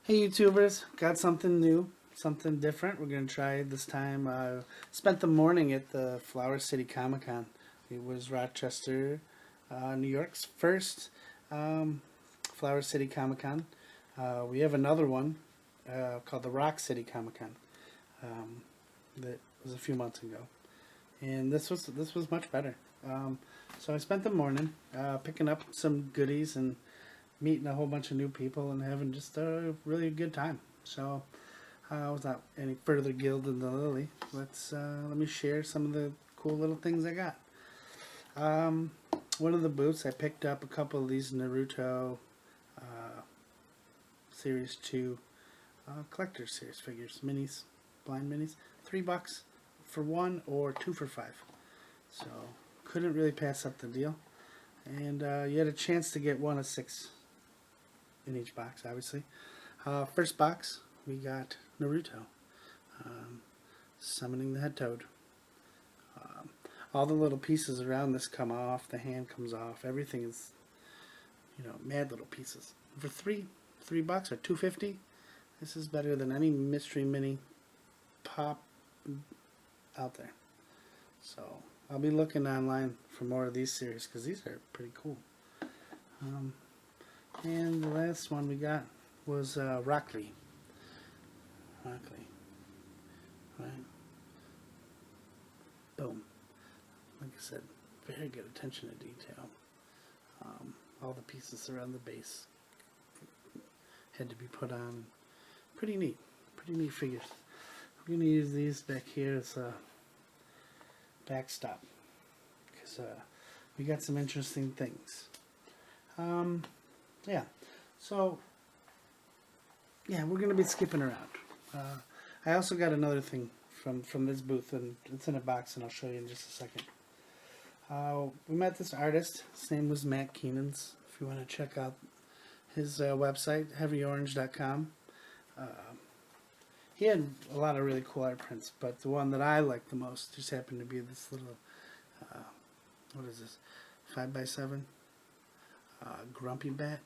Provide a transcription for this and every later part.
Hey YouTubers, got something new, something different. We're gonna try it this time. Spent the morning at the Flower City Comic Con. It was Rochester, New York's first Flower City Comic Con. We have another one called the Rock City Comic Con um, that was a few months ago, and this was much better. So I spent the morning picking up some goodies and meeting a whole bunch of new people and having just a really good time. So, without any further gilding the lily, let me share some of the cool little things I got. Um, One of the booths I picked up a couple of these Naruto uh, Series 2 collector series figures, minis, blind minis. $3 for one or two for five. So couldn't really pass up the deal. And you had a chance to get one of six in each box, obviously. First box, we got Naruto, um, summoning the head toad. Um, all the little pieces around this come off, the hand comes off, everything is, mad little pieces. For $3 or 250, this is better than any mystery mini pop out there. So I'll be looking online for more of these series because these are pretty cool. Um, and the last one we got was Rock Lee. Right? Boom. Like I said, very good attention to detail. All the pieces around the base had to be put on. Pretty neat. Pretty neat figures. I'm going to use these back here as a backstop because we got some interesting things. Yeah. So, yeah, we're going to be skipping around. I also got another thing from this booth, and it's in a box, and I'll show you in just a second. We met this artist. His name was Matt Keenan's. If you want to check out his website, heavyorange.com. He had a lot of really cool art prints, but the one that I liked the most just happened to be this little, uh, what is this, 5x7 grumpy bat.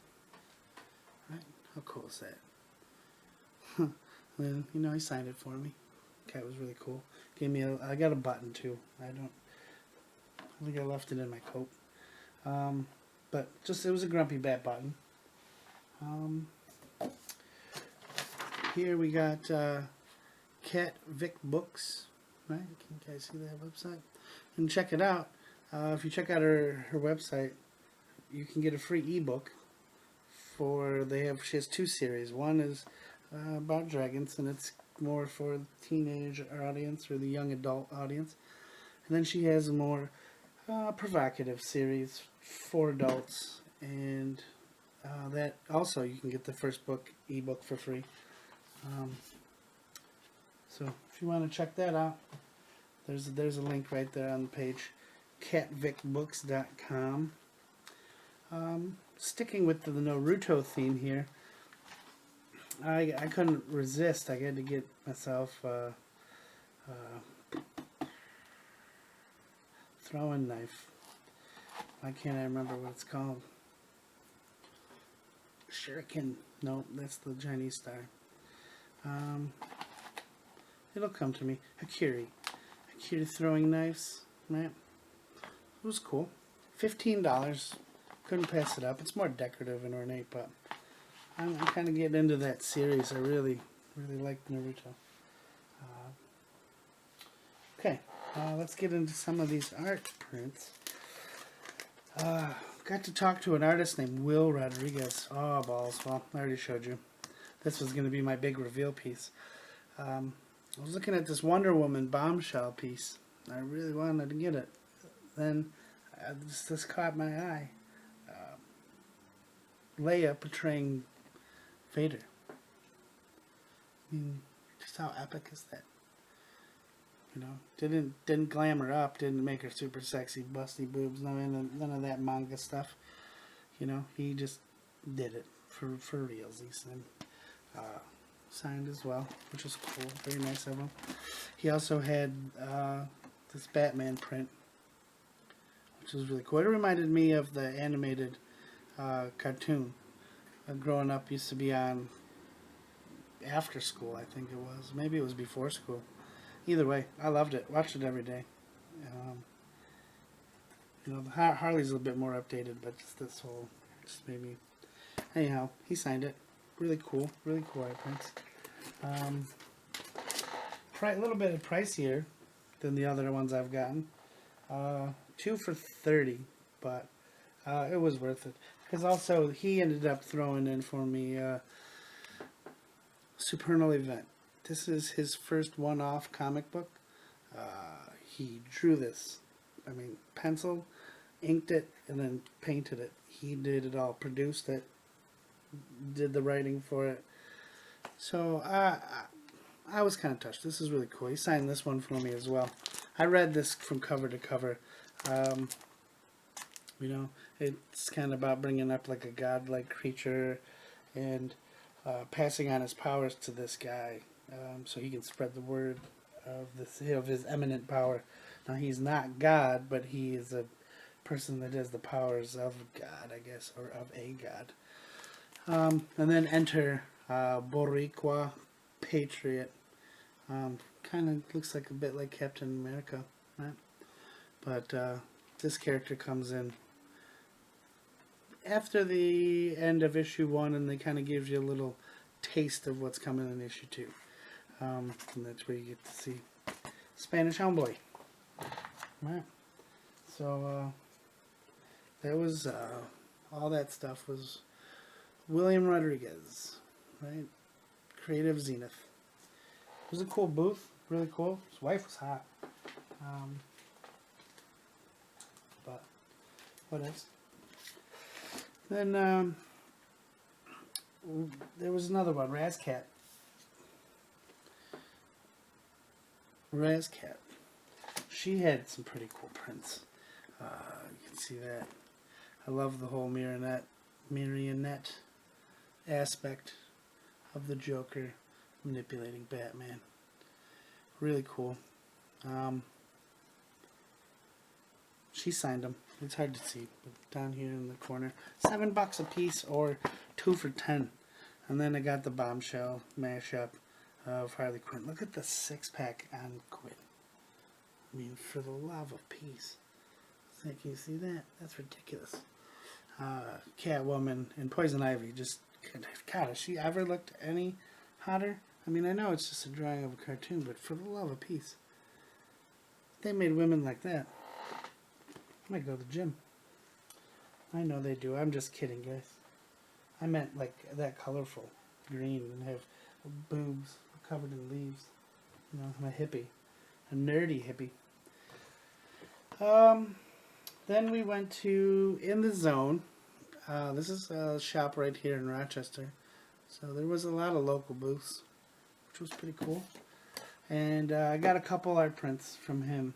Right? How cool is that? And, he signed it for me. Cat was really cool. Gave me I got a button too. I think I left it in my coat. But just, it was a grumpy bat button. Here we got Cat Vic Books. Right? Can you guys see that website? And check it out. If you check out her website, you can get a free ebook. She has two series. One is about dragons, and it's more for the teenage audience or the young adult audience. And then she has a more provocative series for adults, and that also you can get the first ebook for free. So if you want to check that out, there's a link right there on the page, catvicbooks.com. Sticking with the Naruto theme here, I couldn't resist. I had to get myself throwing knife. Why can't I remember what it's called? Shuriken. No, that's the Chinese style. It'll come to me. Hakiri throwing knives. Right? It was cool. $15. Couldn't pass it up. It's more decorative and ornate, but I'm kind of getting into that series. I really like Naruto. Okay, let's get into some of these art prints. Got to talk to an artist named Will Rodriguez. Oh, balls. Well, I already showed you. This was going to be my big reveal piece. I was looking at this Wonder Woman bombshell piece. I really wanted to get it. Then this caught my eye. Leia portraying Vader. I mean, just how epic is that? Didn't glam her up, didn't make her super sexy, busty boobs, none of that manga stuff. He just did it for realsies, and signed as well, which was cool, very nice of him. He also had this Batman print, which was really cool. It reminded me of the animated cartoon. Growing up, used to be on after school, I think it was. Maybe it was before school. Either way, I loved it. Watched it every day. Um, the Harley's a little bit more updated, but just this whole just maybe. Anyhow, he signed it. Really cool art prints. A little bit pricier than the other ones I've gotten. 2 for $30, but it was worth it. Because also he ended up throwing in for me Supernal Event. This is his first one-off comic book. He drew this. I mean, penciled, inked it, and then painted it. He did it all. Produced it. Did the writing for it. So I was kind of touched. This is really cool. He signed this one for me as well. I read this from cover to cover. It's kind of about bringing up like a godlike creature and passing on his powers to this guy, so he can spread the word of his eminent power. Now he's not God, but he is a person that has the powers of God, I guess, or of a god. And then enter Boricua Patriot. Kind of looks like a bit like Captain America, right? But this character comes in after the end of issue 1, and they kind of gives you a little taste of what's coming in issue 2. And that's where you get to see Spanish Homeboy. Right. So that was all that stuff was William Rodriguez, right? Creative Zenith. It was a cool booth, really cool. His wife was hot. But what else? Then there was another one, Razcat. She had some pretty cool prints. You can see that. I love the whole marionette aspect of the Joker manipulating Batman. Really cool. She signed them. It's hard to see, but down here in the corner, $7 a piece or 2 for $10. And then I got the Bombshell mashup of Harley Quinn. Look at the 6-pack on Quinn. I mean, for the love of peace. Can you see that? That's ridiculous. Catwoman and Poison Ivy. Just, God, has she ever looked any hotter? I mean, I know it's just a drawing of a cartoon, but for the love of peace. If they made women like that, I might go to the gym. I know they do. I'm just kidding, guys. I meant like that colorful green and have boobs covered in leaves. You know, I'm a hippie. A nerdy hippie. Then we went to In the Zone. This is a shop right here in Rochester. So there was a lot of local booths, which was pretty cool. And I got a couple art prints from him.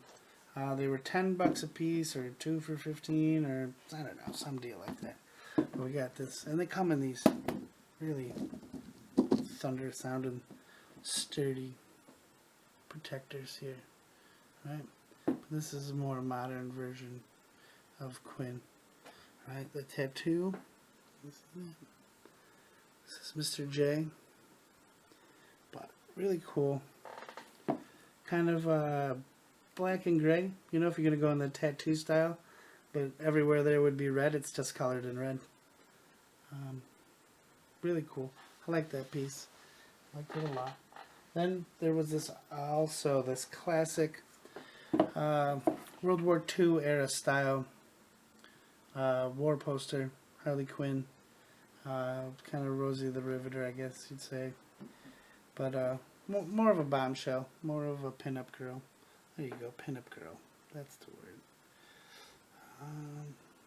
They were $10 a piece, or 2 for $15, or I don't know, some deal like that. But we got this, and they come in these really thunder-sounding, sturdy protectors here, right? But this is a more modern version of Quinn, right? The tattoo. This is Mr. J. But really cool. Kind of black and gray. You know, if you're going to go in the tattoo style, but everywhere there would be red, it's just colored in red. Really cool. I like that piece. I liked it a lot. Then there was this classic World War II era style war poster, Harley Quinn. Kind of Rosie the Riveter, I guess you'd say. But more of a bombshell, more of a pinup girl. There you go, pinup girl. That's the word.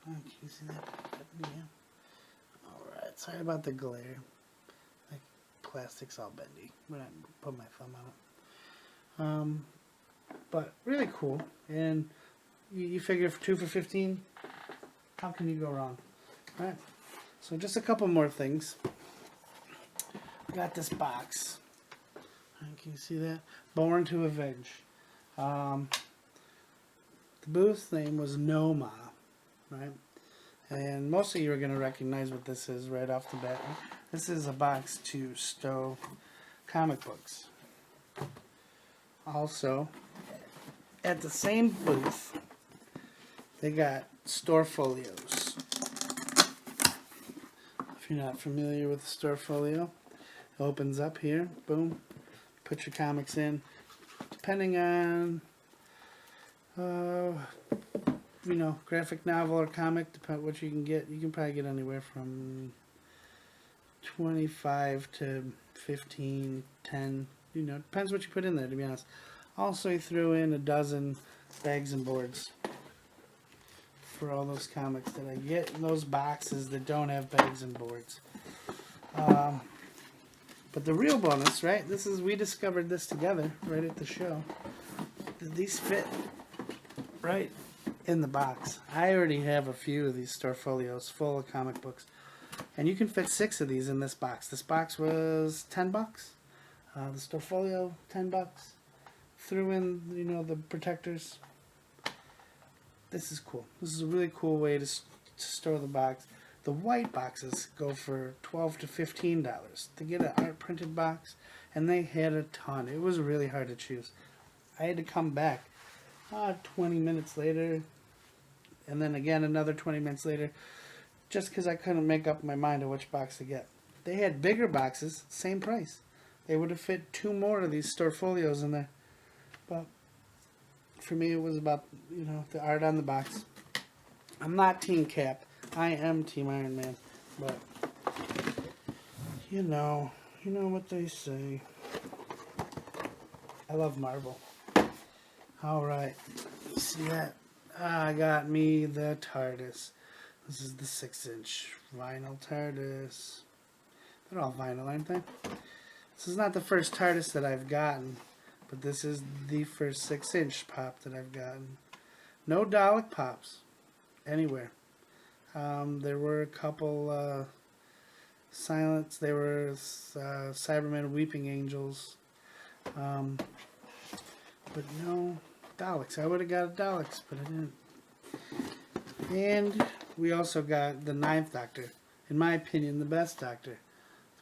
Can you see that? Yeah. Alright, sorry about the glare. Like, plastic's all bendy when I put my thumb on it. But really cool. And you figure for 2 for $15, how can you go wrong? Alright, so just a couple more things. We got this box. Can you see that? Born to Avenge. The booth name was Noma, right? And most of you are going to recognize what this is right off the bat. This is a box to stow comic books. Also, at the same booth, they got store folios. If you're not familiar with the store folio, it opens up here, boom, put your comics in. Depending on, graphic novel or comic, depend what you can get. You can probably get anywhere from 25 to 15, 10. Depends what you put in there, to be honest. Also, he threw in a dozen bags and boards for all those comics that I get in those boxes that don't have bags and boards. But the real bonus, right? We discovered this together right at the show. These fit right in the box. I already have a few of these store folios full of comic books, and you can fit 6 of these in this box. This box was $10. The store folio, $10. Threw in, the protectors. This is cool. This is a really cool way to store the box. The white boxes go for $12 to $15 to get an art printed box, and they had a ton. It was really hard to choose. I had to come back 20 minutes later, and then again another 20 minutes later, just because I couldn't make up my mind on which box to get. They had bigger boxes, same price. They would have fit 2 more of these store folios in there. But for me, it was about, the art on the box. I'm not Team Cap. I am Team Iron Man. But, you know what they say. I love Marvel. Alright. See that? I got me the TARDIS. This is the 6-inch vinyl TARDIS. They're all vinyl, aren't they? This is not the first TARDIS that I've gotten, but this is the first 6-inch pop that I've gotten. No Dalek pops anywhere. There were a couple Silence. There were Cybermen Weeping Angels. But no Daleks. I would have got Daleks, but I didn't. And we also got the 9th Doctor. In my opinion, the best Doctor.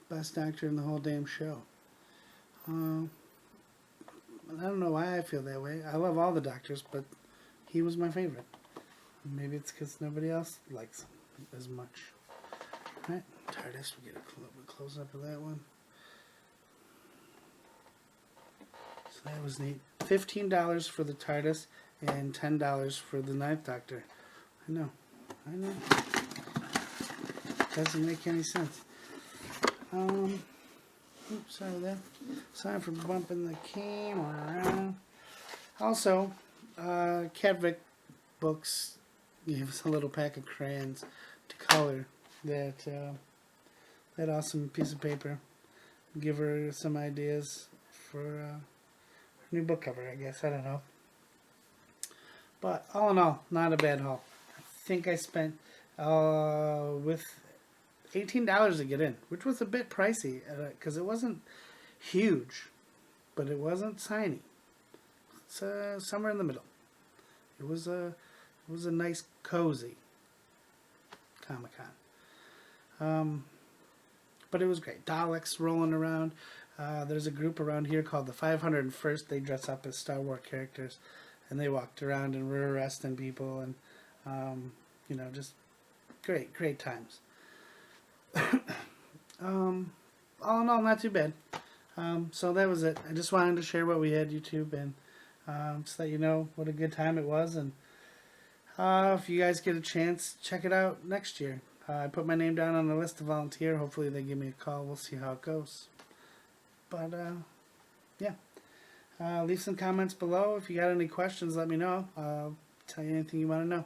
The best Doctor in the whole damn show. I don't know why I feel that way. I love all the Doctors, but he was my favorite. Maybe it's because nobody else likes him as much. Alright, TARDIS. We'll get a close up of that one. So that was neat. $15 for the TARDIS and $10 for the 9th Doctor. I know. Doesn't make any sense. Oops, sorry there. Sorry for bumping the camera around. Also, Cadvic Books gave us a little pack of crayons to color that awesome piece of paper. Give her some ideas for her new book cover, I guess. I don't know. But all in all, not a bad haul. I think I spent with $18 to get in, which was a bit pricey because it wasn't huge, but it wasn't tiny. It's somewhere in the middle. It was a nice, cozy Comic-Con. But it was great. Daleks rolling around. There's a group around here called the 501st. They dress up as Star Wars characters, and they walked around and were arresting people, and just great times. All in all, not too bad. So that was it. I just wanted to share what we had, YouTube, and just let you know what a good time it was. And if you guys get a chance, check it out next year. I put my name down on the list to volunteer. Hopefully they give me a call. We'll see how it goes. But, yeah. Leave some comments below. If you got any questions, let me know. I'll tell you anything you want to know.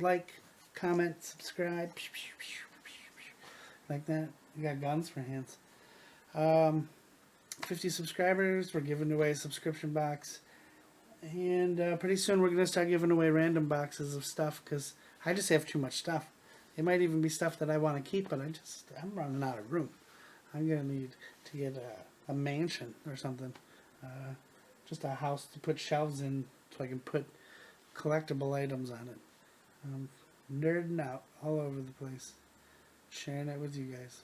Like, comment, subscribe. Like that. We got guns for hands. 50 subscribers. We're giving away a subscription box. And pretty soon we're going to start giving away random boxes of stuff because I just have too much stuff. It might even be stuff that I want to keep, but I'm running out of room. I'm going to need to get a mansion or something. Just a house to put shelves in so I can put collectible items on it. I'm nerding out all over the place. Sharing it with you guys.